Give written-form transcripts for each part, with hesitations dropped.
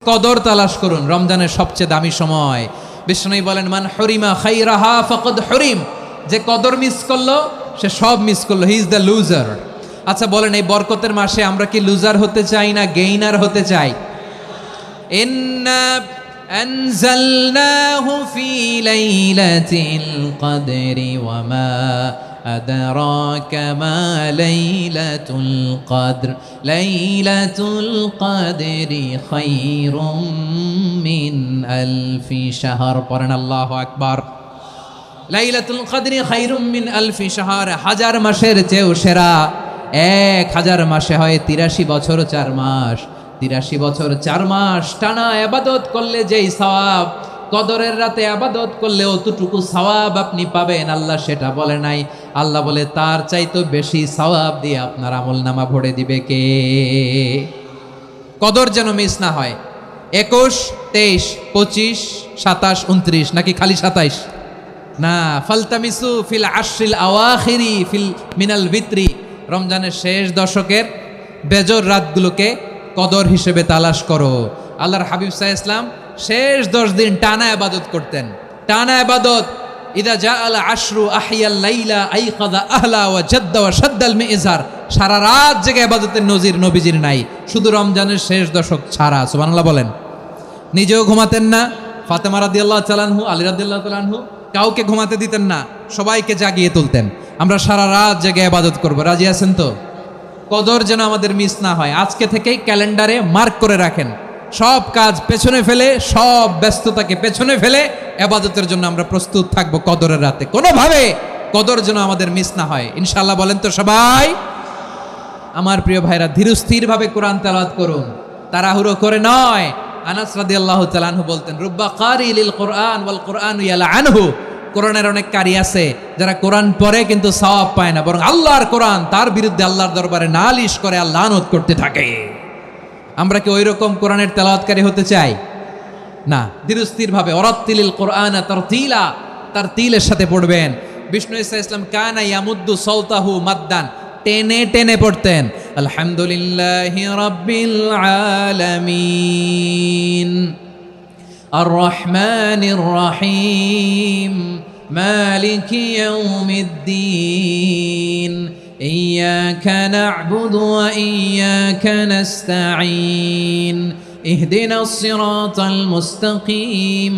কদর তালাশ করুন, রমজানের সবচেয়ে দামি সময়। বিষ্ণু বলেন, মান হরিমা খাইরাহা ফাকাদ হরিম, যে কদর মিস করলো সে সব মিস করলো, হি ইজ দ্য লুজার। আচ্ছা বলেন, এই বরকতের মাসে আমরা কি লুজার হতে চাই না গেইনার হতে চাই? ইন্না আনজালনাহু ফি লাইলাতিল কদরি ওয়া মা আদরাকা মা লাইলাতুল কদর লাইলাতুল কদরি খায়রুম মিন আলফি শাহর। পড়েন আল্লাহু আকবার। লাইলাতুল কদরি খায়রুম মিন আলফি শাহর, হাজার মাসের চেয়েও সেরা। 1000 মাসে হয় 83 বছর 4 মাস। 83 বছর 4 মাস টানা ইবাদত করলে যেই সওয়াব, কদরের রাতে ইবাদত করলে অতটুকু সওয়াব আপনি পাবেন, আল্লাহ সেটা বলে নাই। আল্লাহ বলে তার চাইতে বেশি সওয়াব দিয়ে আপনার আমলনামা ভরে দিবে কে? কদর যেন মিস না হয়। 21, 23, 25, 27, 29 নাকি খালি 27? না, ফালতামিসু ফিল আশরিল আওয়াখিরি ফিল মিনাল ভিত্রি, রমজানের শেষ দশকের বেজর রাতগুলোকে কদর হিসেবে তালাশ করো। আল্লাহর হাবিব সাল্লাল্লাহু আলাইহি ওয়াসাল্লাম শেষ 10 দিন টানা ইবাদত করতেন, টানা ইবাদত। ইদা জাআল আশরু আহিয়াল লাইলা আইকাযা আহলা ওয়া জাদ্দা ওয়া শাদ্দাল মিজার, সারা রাত জেগে ইবাদতের নজির নবীজির নাই, শুধু রমজানের শেষ দশক ছাড়া। সুবহানাল্লাহ বলেন। নিজেও ঘুমাতেন না, ফাতেমা রাদিয়াল্লাহু তাআলা আনহু, আলী রাদিয়াল্লাহু তাআলা আনহু কাউকে ঘুমাতে দিতেন না, সবাইকে জাগিয়ে তুলতেন। আমরা সারা রাত জেগে ইবাদত করব, রাজি আছেন তো? কদর যেন আমাদের মিস না হয়। আজকে থেকেই ক্যালেন্ডারে মার্ক করে রাখেন, সব কাজ পেছনে ফেলে, সব ব্যস্ততাকে পেছনে ফেলে ইবাদতের জন্য আমরা প্রস্তুত থাকবো কদরের রাতে। কোনোভাবে কদর যেন আমাদের মিস না হয়, ইনশাআল্লাহ বলেন তো সবাই? আমার প্রিয় ভাইরা, ধীরস্থিরভাবে কোরআন তেলাওয়াত করুন, তাড়াহুড়ো করে নয়। আনাস রাদিয়াল্লাহু তাআলা আনহু বলতেন, রুব্বা কারি লিল কোরআন ওয়াল কোরআনু ইয়ালআনহু, কোরআনের অনেক কারি আছে যারা কোরআন পড়ে কিন্তু সওয়াব পায় না, বরং আল্লাহর কোরআন তার বিরুদ্ধে আল্লাহর দরবারে নালিশ করে আর লানত করতে থাকে। আমরা কি ওই রকম কোরআনের তেলাওয়াতকারী হতে চাই? না। ধীরস্থিরভাবে, ওয়ারাত্তিলিল কোরআন তারতিলা, তারতিলের সাথে পড়বেন। বিষ্ণু ইসা ইসলাম কানা ইয়ামুদ্দু সাওতাহু মাদ্দান, টেনে টেনে পড়তেন। আলহামদুলিল্লাহি রাব্বিল আলামিন আর রহমানির রহিম মালিকি ইয়াউমিদ্দিন ইয়্যাকা না'বুদু ওয়া ইয়্যাকা নাস্তাঈন ইহদিনাস সিরাতাল মুস্তাকিম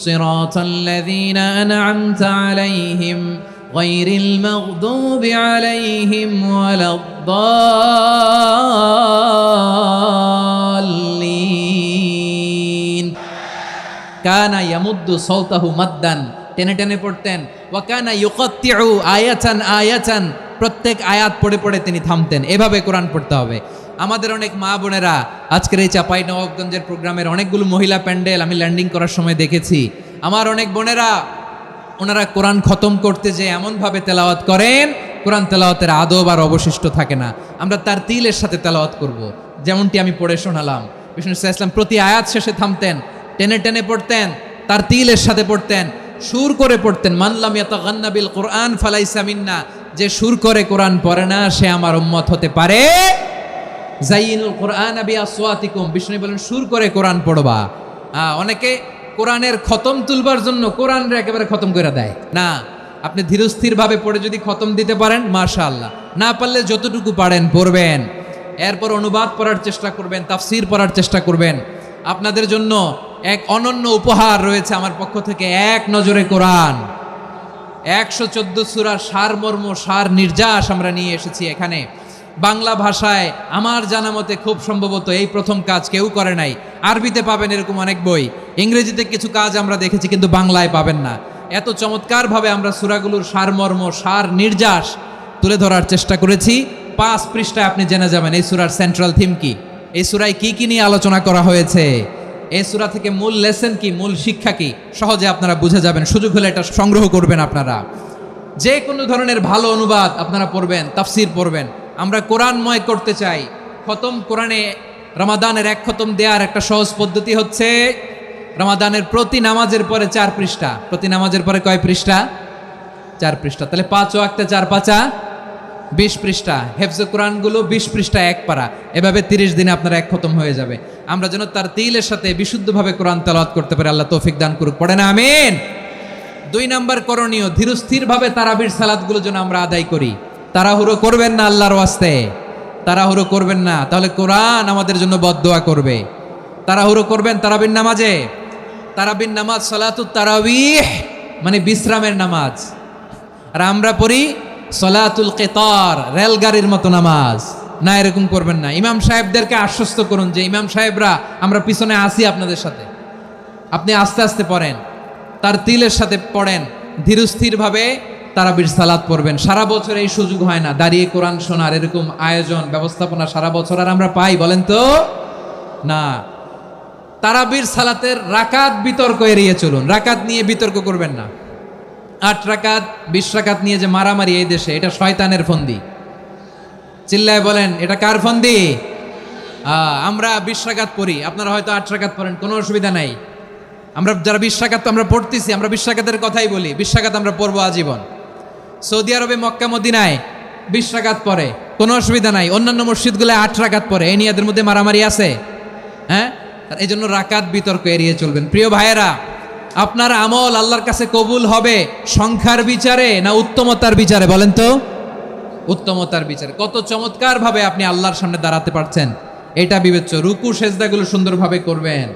সিরাতাল লাযীনা আন'আমতা আলাইহিম গায়রিল মাগদুবি আলাইহিম ওয়ালাদ-দাল্লিন। কানা ইয়ামুদ্দু সাওতাহু মাদ্দান, টেনে টেনে পড়তেন। ওয়া কানা ইউকাত্তিউ আয়াতান আয়াতান, প্রত্যেক আয়াত পড়ে পড়ে তিনি থামতেন। এভাবে কোরআন পড়তে হবে। আমাদের অনেক মা বোনেরা আজকের এই চাঁপাইনবাবগঞ্জের প্রোগ্রামের অনেকগুলো মহিলা প্যান্ডেল আমি ল্যান্ডিং করার সময় দেখেছি। আমার অনেক বোনেরা, ওনারা কোরআন খতম করতে যে এমনভাবে তেলাওয়াত করেন, কোরআন তেলাওয়াতের আদব আর অবশিষ্ট থাকে না। আমরা তার তিলের সাথে তেলাওয়াত করব, যেমনটি আমি পড়ে শোনালাম। বিষ্ণু ইসলাম প্রতি আয়াত শেষে থামতেন, টেনে টেনে পড়তেন, তার তিলের সাথে পড়তেন, সুর করে পড়তেন। মানলাম ইয়াতাগান্না বিল কোরআন ফালাইসা মিন্না, যে সুর করে কোরআন পড়ে না সে আমার উম্মত হতে পারে। জাইনুল কোরআন বি আসওয়াতিকুম, বিষ্ণু বলেন সুর করে কোরআন পড়বা। অনেকে কোরআনের খতম তুলবার জন্য কোরআনরে একেবারে খতম করে দেয় না। আপনি ধীরস্থিরভাবে পড়ে যদি খতম দিতে পারেন মাশাআল্লাহ, না পারলে যতটুকু পারেন পড়বেন। এরপর অনুবাদ পড়ার চেষ্টা করবেন, তাফসির পড়ার চেষ্টা করবেন। আপনাদের জন্য এক অনন্য উপহার রয়েছে আমার পক্ষ থেকে, এক নজরে কোরআন। 114 সূরার সারমর্ম, সার নির্যাস আমরা নিয়ে এসেছি এখানে বাংলা ভাষায়। আমার জানা মতে খুব সম্ভবত এই প্রথম কাজ কেউ করে নাই। আরবিতে পাবেন এরকম অনেক বই, ইংরেজিতে কিছু কাজ আমরা দেখেছি, কিন্তু বাংলায় পাবেন না। এত চমৎকারভাবে আমরা সূরাগুলোর সারমর্ম, সার নির্যাস তুলে ধরার চেষ্টা করেছি। 5 পৃষ্ঠায় আপনি জেনে যাবেন এই সূরার সেন্ট্রাল থিম কি, এই সূরায় কি কি নিয়ে আলোচনা করা হয়েছে, এই সূরা থেকে মূল লেসন কি, মূল শিক্ষা কি, সহজে আপনারা বুঝে যাবেন। সুযোগ হলে এটা সংগ্রহ করবেন আপনারা। যে কোনো ধরনের ভালো অনুবাদ আপনারা পড়বেন, তাফসির পড়বেন। আমরা কোরআনময় করতে চাই। খতম কোরআনে রমাদানের 1 খতম দেওয়ার একটা সহজ পদ্ধতি হচ্ছে, রমাদানের প্রতি নামাজের পরে 4 পৃষ্ঠা। প্রতি নামাজের পরে কয় পৃষ্ঠা? 4 পৃষ্ঠা। তাহলে 5 ওয়াক্তে 4 পাঁচা 20 পৃষ্ঠা হেফজে কোরআনগুলো 20 পৃষ্ঠা এক পারা, এভাবে 30 দিনে আপনার এক খতম হয়ে যাবে। আমরা যেন তার তিলের সাথে বিশুদ্ধভাবে কোরআন তেলাওয়াত করতে পারি, আল্লাহ তৌফিক দান করুক, পড়ে না আমিন। 2 নাম্বার করণীয়, ধীরস্থিরভাবে তারাবির সালাতগুলো যেন আমরা আদায় করি। তাড়াহুড়ো করবেন না আল্লাহর ওয়াস্তে, তাড়াহুড়ো করবেন না, তাহলে কোরআন আমাদের জন্য বদদোয়া করবে। তাড়াহুড়ো করবেন তারাবির নামাজে। তারাবির নামাজ সালাতুত তারাবিহ মানে বিশ্রামের নামাজ, আর আমরা পড়ি সলাতুল কেতার, রেলগাড়ির মতো নামাজ। না, এরকম করবেন না। ইমাম সাহেবদেরকে আশ্বস্ত করুন যে ইমাম সাহেবরা আমরা পিছনে আসি আপনাদের সাথে, আপনি আস্তে আস্তে পড়েন, তার তিলের সাথে পড়েন, ধীরস্থিরভাবে তারাবির সালাত পড়বেন। সারা বছর এই সুযোগ হয় না দাঁড়িয়ে কোরআন শোনার, এরকম আয়োজন ব্যবস্থাপনা সারা বছর আর আমরা পাই বলেন তো না। তারাবির সালাতের রাকাত বিতর্ক এড়িয়ে চলুন, রাকাত নিয়ে বিতর্ক করবেন না। 8 রাকাত 20 রাকাত নিয়ে যে মারামারি এই দেশে, এটা শয়তানের ফন্দি। চিল্লায় বলেন এটা কার ফন্দি? আমরা 20 রাকাত পড়ি, আপনারা হয়তো 8 রাকাত পড়েন, কোনো অসুবিধা নাই। আমরা যারা 20 রাকাত আমরা পড়তেছি, আমরা 20 রাকাতের কথাই বলি, 20 রাকাত আমরা পড়বো আজীবন। সৌদি আরবে মক্কা মদিনায় 20 রাকাত পড়ে, কোনো অসুবিধা নাই। অন্যান্য মসজিদগুলো 8 রাকাত পড়ে, এই নিয়ে এদের মধ্যে মারামারি আছে? হ্যাঁ, এই জন্য রাকাত বিতর্ক এড়িয়ে চলবেন। প্রিয় ভাইয়েরা, আপনার আমল আল্লাহর কাছে কবুল হবে সংখ্যার বিচারে না উত্তমতার বিচারে? বলেন তো, উত্তমতার বিচারে। কত চমৎকার ভাবে আপনি আল্লাহর সামনে দাঁড়াতে পারছেন এটা বিবেচ্য। রুকু সেজদাগুলো সুন্দরভাবে করবেন,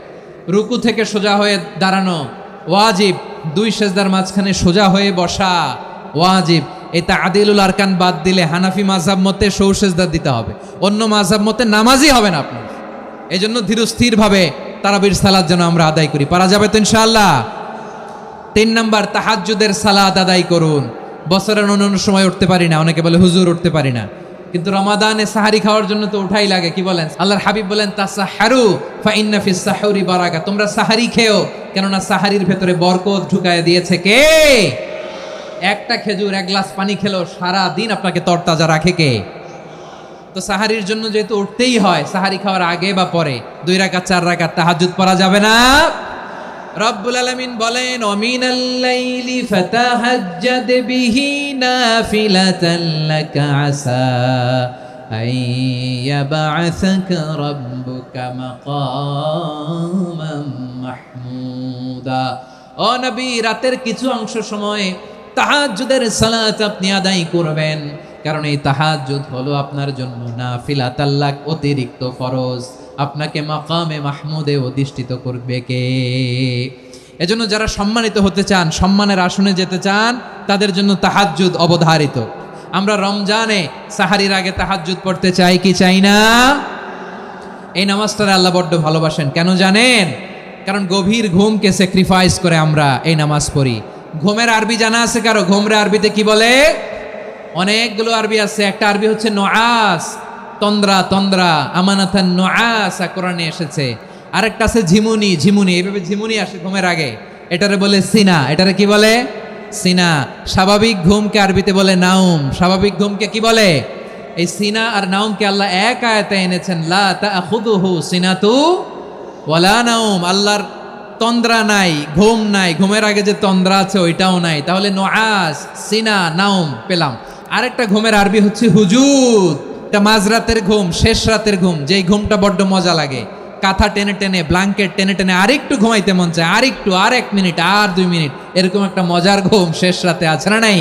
রুকু থেকে সোজা হয়ে দাঁড়ানো ওয়াজিব, 2 সেজদার মাঝখানে সোজা হয়ে বসা ওয়াজিব। এটা আদিলুল আরকান বাদ দিলে হানাফি মাযহাব মতে সৌ সেজদা দিতে হবে, অন্য মাযহাব মতে নামাজই হবে না আপনার। এই জন্য ধীরস্থিরভাবে তারাবির সালাত যেন আমরা আদায় করি, পারা যাবে তো ইনশাআল্লাহ। 3 নাম্বার, তাহাজ্জুদের সালাত আদায় করুন। বছরের অন্যান্য সময় উঠতে পারি না, অনেকে বলে হুজুর উঠতে পারি না, কিন্তু রমাদানে সাহারি খাওয়ার জন্য তো উঠাই লাগে। কি বলেন? আল্লাহর হাবিব বলেন তাসাহারু ফা ইন্না ফিস সাহুরি বারাকা, তোমরা সাহারি খেও, কেননা সাহারির ভেতরে বরকত ঢুকায় দিয়েছে কে? একটা খেজুর, 1 গ্লাস পানি খেলেও সারা দিন আপনাকে তরতাজা রাখে কে? তো সাহারির জন্য যেহেতু উঠতেই হয়, সাহারি খাওয়ার আগে বা পরে 2 রাকাত 4 রাকাত তাহাজ্জুদ পড়া যাবে না? রব্বুল আলামিন বলেন ওয়ামিনাল লাইলি ফাতাহাজ্জাদ বিহি নাফিলাতান লাকা আসা আইয়াবআসাকা রাব্বুকা মাকামান মাহমুদা। ও নবী, রাতের কিছু অংশ সময় তাহাজ্জুদের সালাত আপনি আদায় করবেন, কারণ এই তাহাজ্জুদ হলো আপনার জন্য নাফিলাতাল লাক, অতিরিক্ত ফরজ। আপনাকে মাকামে মাহমুদে অধিষ্ঠিত করবে কে? এজন্য যারা সম্মানিত হতে চান, সম্মানের আসনে যেতে চান, তাদের জন্য তাহাজ্জুদ অবধারিত। আমরা রমজানে সাহারির আগে তাহাজ্জুদ পড়তে চাই কি চাই না? এই নামাজটারে আল্লাহ বড্ড ভালোবাসেন, কেন জানেন? কারণ গভীর ঘুমকে স্যাক্রিফাইস করে আমরা এই নামাজ পড়ি। ঘুমের আরবি জানা আছে কারো? ঘুমরে আরবিতে কি বলে? অনেকগুলো আরবি আছে। একটা আরবি হচ্ছে নুআস, তন্দ্রা, তন্দ্রা, আমানাতান নুআস কোরআনে এসেছে। আরেকটা আছে ঝিমুনি, ঝিমুনি, এইভাবে ঝিমুনি আসে ঘুমের আগে, এটারে বলে সিনা। এটারে কি বলে? সিনা। স্বাভাবিক ঘুমকে আরবিতে বলে নাউম। স্বাভাবিক ঘুমকে কি বলে? এই সিনা আর নাউমকে আল্লাহ এক আয়াতে এনেছেন, লা তাখুযুহু সিনাতু ওয়ালা নাউম। আল্লাহর তন্দ্রা নাই, ঘুম নাই, ঘুমের আগে যে তন্দ্রা আছে ওইটাও নাই। তাহলে নুআস, সিনা, নাউম পেলাম। আরেকটা ঘুমের আরবি হচ্ছে হুজুদ। এটা মাঝরাতের ঘুম, শেষ রাতের ঘুম, যেই ঘুমটা বড্ড মজা লাগে। কাঁথা টেনে টেনে, ব্ল্যাঙ্কেট টেনে টেনে আরেকটু ঘুমাইতে মন চায়, আরেকটু, আর 1 মিনিট, আর 2 মিনিট, এরকম একটা মজার ঘুম শেষ রাতে আছে না নাই?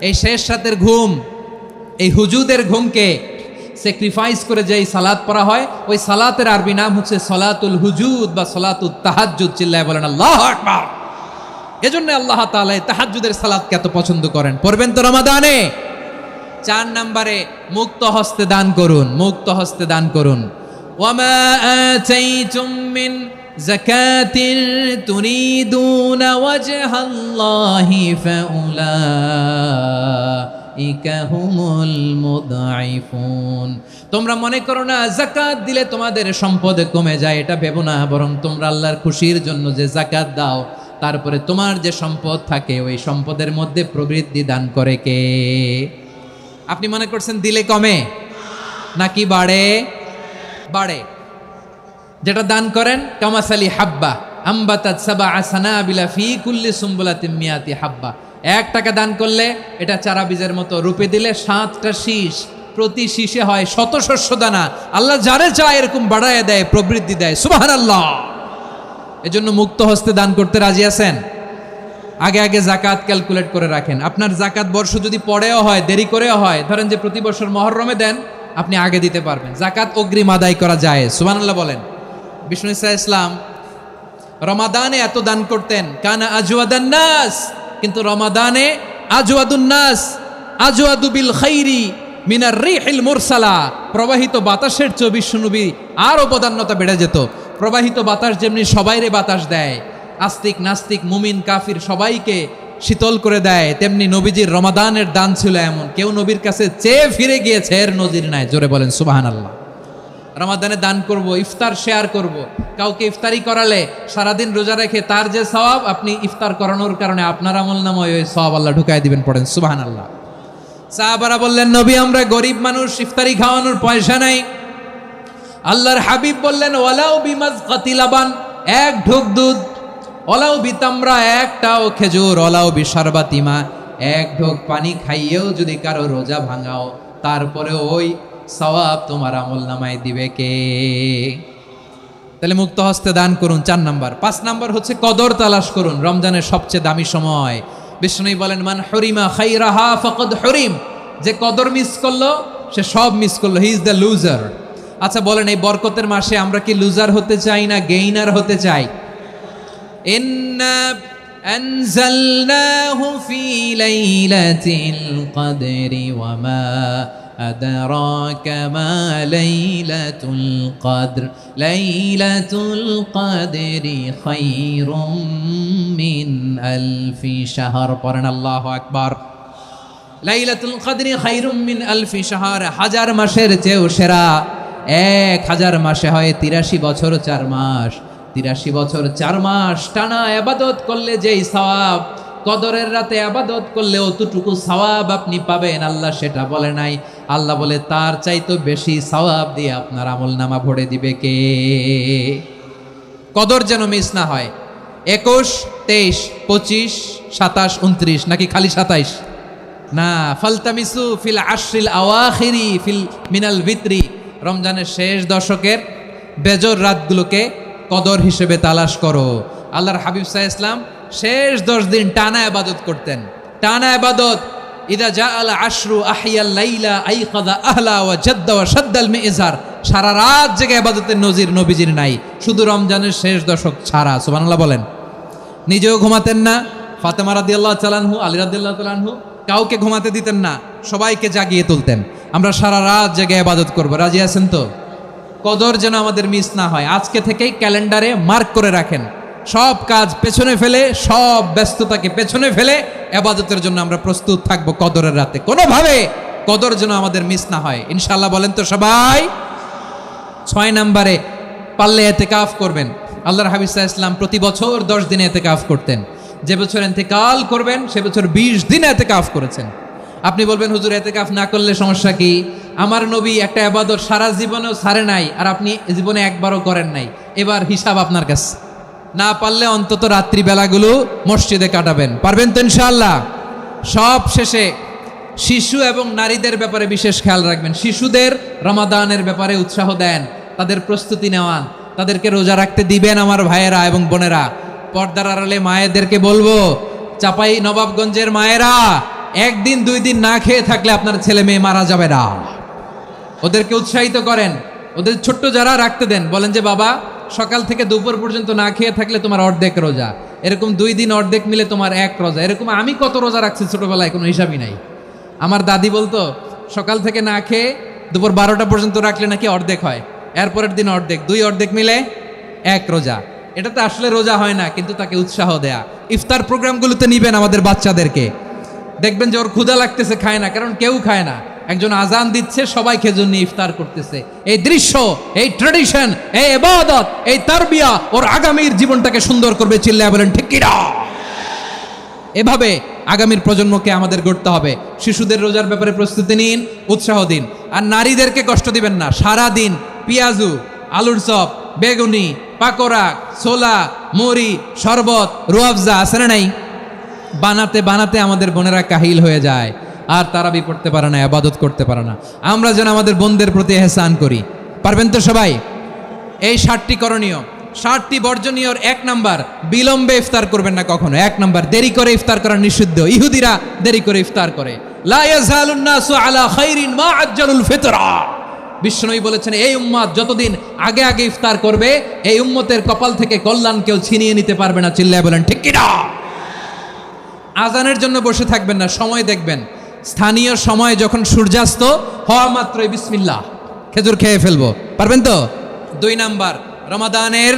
এই শেষ রাতের ঘুম, এই হুজুদের ঘুমকে স্যাক্রিফাইস করে যেই সালাত পড়া হয়, ওই সালাতের আরবি নাম হচ্ছে সলাতুল হুজুদ বা সলাতুত তাহাজ্জুদ। চিল্লায় বলেন আল্লাহু আকবার। এজন্য আল্লাহ তাআলা এই তাহাজ্জুদের সালাতকে এত পছন্দ করেন। পড়বেন তো রমাদানে। 4 নম্বরে, মুক্ত হস্তে দান করুন, মুক্ত হস্তে দান করুন। ওয়ামা আতাইতুম মিন যাকাতিন তুরিদুনা ওয়াজহাল্লাহি ফাউলাইকা হুমুল মুদঈফুন। তোমরা মনে করো না যাকাত দিলে তোমাদের সম্পদ কমে যায়, এটা ভেবো না, বরং তোমরা আল্লাহর খুশির জন্য যে যাকাত দাও, তারপরে তোমার যে সম্পদ থাকে ওই সম্পদের মধ্যে প্রবৃদ্ধি দান করে কে? আপনি মনে করছেন দিলে কমে নাকি বাড়ে? বাড়ে। যেটা দান করেন, কামাসালি হাব্বা আম্বাতাত সাবআ সানাবিলা ফি কুল্লি সুম্বুলাতিন মিয়াতি হাব্বা, 1 টাকা দান করলে এটা চারা বীজের মতো, রূপে দিলে 7টা শীষ, প্রতি শীষে হয় শত শস্য দানা। আল্লাহ যারে চায় এরকম বাড়ায় দেয়, প্রবৃদ্ধি দেয়। সুবহানাল্লাহ। এজন্য মুক্ত হস্তে দান করতে রাজি আছেন? আগে আগে জাকাত ক্যালকুলেট করে রাখেন। আপনার জাকাত বর্ষ যদি পরেও হয়, দেরি করেও হয়, ধরেন যে প্রতি বছর মহরমে দেন, আপনি আগে দিতে পারবেন। জাকাত অগ্রিম আদায় করা যায়। সুবহানাল্লাহ বলেন। বিষ্ণু ইসা ইসলাম রমাদানে এত দান করতেন, কানা আজওয়াদান নাস, কিন্তু রমাদানে আজওয়াদুন নাস আজওয়াদু বিল খাইরি মিনার রিহিল মুরসালা, প্রবাহিত বাতাসের চেয়ে বিশ্বনবী আর অবদান্যতা বেড়ে যেত। প্রবাহিত বাতাস যেমনি সবাইরে বাতাস দেয়, আস্তিক নাস্তিক মুমিন কাফির সবাইকে শীতল করে দেয়, তেমনি নবীজির রমাদানের দান ছিল এমন, কেউ নবীর কাছে চেয়ে ফিরে গিয়েছে এর নজির নাই। জোরে বলেন সুবহানাল্লাহ। রমাদানে দান করব, ইফতার শেয়ার করব। কাউকে ইফতারি করালে সারাদিন রোজা রেখে তার যে সওয়াব, আপনি ইফতার করানোর কারণে আপনার আমলনামায় ওই সওয়াব আল্লাহ ঢুকায় দিবেন। পড়েন সুবহানাল্লাহ। সাহাবারা বললেন, নবী আমরা গরিব মানুষ, ইফতারি খাওয়ানোর পয়সা নাই। আল্লাহর হাবিব বললেন, ওয়ালাউ বিমাজকাতি লাবান, 1 ঢোক দুধ, ওয়ালাউ বিতামরা, 1টাও খেজুর, ওয়ালাউ বিশারবাতিমা, 1 ঢোক পানি খাইয়েও যদি কারো রোজা ভাঙাও, তারপরে ওই সওয়াব তোমার আমলনামায় দিবে কে? তাহলে মুক্ত হস্তে দান করুন, 4 নাম্বার। 5 নাম্বার হচ্ছে কদর তালাশ করুন, রমজানের সবচেয়ে দামি সময়। বিষ্ণু বলেন, মান হরিমা খাইরাহা ফাকাদ হরিম, যে কদর মিস করলো সে সব মিস করলো, হি ইজ দ্য লুজার। আচ্ছা বলেন, এই বরকতের মাসে আমরা কি লুজার হতে চাই না গেইনার হতে চাই? ইন্না আনজালনাহু ফি লাইলাতিল কদরি ওয়া মা আদরাকা মা লাইলাতুল কদর লাইলাতুল কদরি খায়রুম মিন আলফি শাহর। পড়েন আল্লাহু আকবার। লাইলাতুল কদরি খায়রুম মিন আলফি শাহর, 1000 মাসের চেয়েও সেরা। 1000 মাসে হয় 83 বছর 4 মাস। 83 বছর 4 মাস টানা ইবাদত করলে যেই সওয়াব, কদরের রাতে ইবাদত করলে অতটুকু সওয়াব আপনি পাবেন, আল্লাহ সেটা বলে নাই। আল্লাহ বলে তার চাইতে বেশি সওয়াব দিয়ে আপনার আমলনামা ভরে দিবে কে? কদর যেন মিস না হয়। 21, 23, 25, 27, 29 নাকি খালি 27? না, ফালতামিসু ফিল আশরিল আওয়াখিরি ফিল মিনাল ভিতরি, রমজানের শেষ দশকের বেজর রাতগুলোকে কদর হিসেবে তালাশ করো। আল্লাহর হাবিব সাল্লাল্লাহু আলাইহি ওয়াসাল্লাম শেষ 10 দিন টানা ইবাদত করতেন, টানা ইবাদত। ইদা জাআল আশরু আহিয়াল লাইলা আইকাযা আহলা ওয়া জাদ্দা ওয়া শাদ্দাল মিজার, সারা রাত জেগে ইবাদতের নজির নবীজির নাই, শুধু রমজানের শেষ দশক ছাড়া। সুবহানাল্লাহ বলেন। নিজেও ঘুমাতেন না, ফাতেমা রাদিয়াল্লাহু তাআলা আনহু, আলী রাদিয়াল্লাহু তাআলা আনহু কাউকে ঘুমাতে দিতেন না, সবাইকে জাগিয়ে তুলতেন। আমরা সারা রাত জেগে ইবাদত করব, রাজি আছেন তো? কদর যেন আমাদের মিস না হয়। আজকে থেকেই ক্যালেন্ডারে মার্ক করে রাখেন, সব কাজ পেছনে ফেলে, সব ব্যস্ততাকে পেছনে ফেলে ইবাদতের জন্য আমরা প্রস্তুত থাকবো কদরের রাতে। কোনোভাবে কদর যেন আমাদের মিস না হয়, ইনশাআল্লাহ। বলেন তো সবাই। 6 নম্বরে পারলে ইতিকাফ করবেন। আল্লাহর হাবিব সাল্লাল্লাহু আলাইহি ওয়াসাল্লাম প্রতি বছর 10 দিনে ইতিকাফ করতেন। যে বছর ইন্তেকাল করবেন সে বছর 20 দিনে ইতিকাফ করেছেন। আপনি বলবেন, হুজুর ইতিকাফ না করলে সমস্যা কি? আমার নবী একটা ইবাদত সারা জীবনেও ছাড়ে নাই, আর আপনি জীবনে একবারও করেন নাই। এবার হিসাব আপনার কাছে। না পারলে অন্তত রাত্রি বেলাগুলো মসজিদে কাটাবেন, পারবেন তো ইনশাআল্লাহ? সব শেষে শিশু এবং নারীদের ব্যাপারে বিশেষ খেয়াল রাখবেন। শিশুদের রমাদানের ব্যাপারে উৎসাহ দেন, তাদের প্রস্তুতি নেওয়ান, তাদেরকে রোজা রাখতে দিবেন। আমার ভাইয়েরা এবং বোনেরা, পর্দার আড়ালে মায়েদেরকে বলবো, চাপাই নবাবগঞ্জের মায়েরা, 1 দিন 2 দিন না খেয়ে থাকলে আপনার ছেলে মেয়ে মারা যাবে না। ওদেরকে উৎসাহিত করেন, ওদের ছোট্ট যারা রাখতে দেন, বলেন যে বাবা সকাল থেকে দুপুর পর্যন্ত না খেয়ে থাকলে তোমার অর্ধেক রোজা, এরকম 2 দিন অর্ধেক মিলে তোমার 1 রোজা। এরকম আমি কত রোজা রাখছি ছোটবেলায়, কোনো হিসাবই নাই। আমার দাদি বলতো সকাল থেকে না খেয়ে দুপুর 12টা পর্যন্ত রাখলে নাকি অর্ধেক হয়, এরপরের দিন অর্ধেক, 2 অর্ধেক মিলে 1 রোজা। এটা তো আসলে রোজা হয় না, কিন্তু তাকে উৎসাহ দেয়া। ইফতার প্রোগ্রামগুলোতে নিবেন আমাদের বাচ্চাদেরকে, দেখবেন যে ওর ক্ষুধা লাগতেছে, খায় না, কারণ কেউ খায় না। একজন আজান দিচ্ছে, সবাই খেজুর নিয়ে ইফতার করতেছে। এই দৃশ্য, এই ট্র্যাডিশন, এই ইবাদত, এই তারবিয়া ওর আগামীর জীবনটাকে সুন্দর করবে। চিল্লায় বলেন ঠিক কি না? এভাবে আগামীর প্রজন্মকে আমাদের গড়তে হবে। শিশুদের রোজার ব্যাপারে প্রস্তুতি নিন, উৎসাহ দিন। আর নারীদেরকে কষ্ট দিবেন না। সারা দিন পেঁয়াজু, আলুর চপ, বেগুনি, পাকোড়া, ছোলা, মুড়ি, শরবত, রুয়াবজা আছে না নাই? বানাতে বানাতে আমাদের বোনেরা কাহিল হয়ে যায়, আর তারাবি পড়তে পারে না, ইবাদত করতে পারে না। আমরা যেন আমাদের বোনদের প্রতি এহসান করি। পারবেন তো সবাই? এই 60টি করণীয়, 60টি বর্জনীয়র 1 নাম্বার, বিলম্বে ইফতার করবেন না কখনো। 1 নাম্বার, দেরি করে ইফতার করা নিষিদ্ধ। ইহুদিরা দেরি করে ইফতার করে। লা ইয়াজালুন নাসু আলা খাইরিন মা আজ্জালুল ফিতরা। বিশ্বনবী বলেছেন, এই উম্মত যতদিন আগে আগে ইফতার করবে, এই উম্মতের কপাল থেকে কল্যাণ কেউ ছিনিয়ে নিতে পারবে না। চিল্লায় বলেন ঠিক কি না? আজানের জন্য বসে থাকবেন না, সময় দেখবেন। স্থানীয় সময় যখন সূর্যাস্ত হওয়া মাত্রই বিসমিল্লাহ, খেজুর খেয়ে ফেলবো। পারবেন তো? 2 নাম্বার, রমাদানের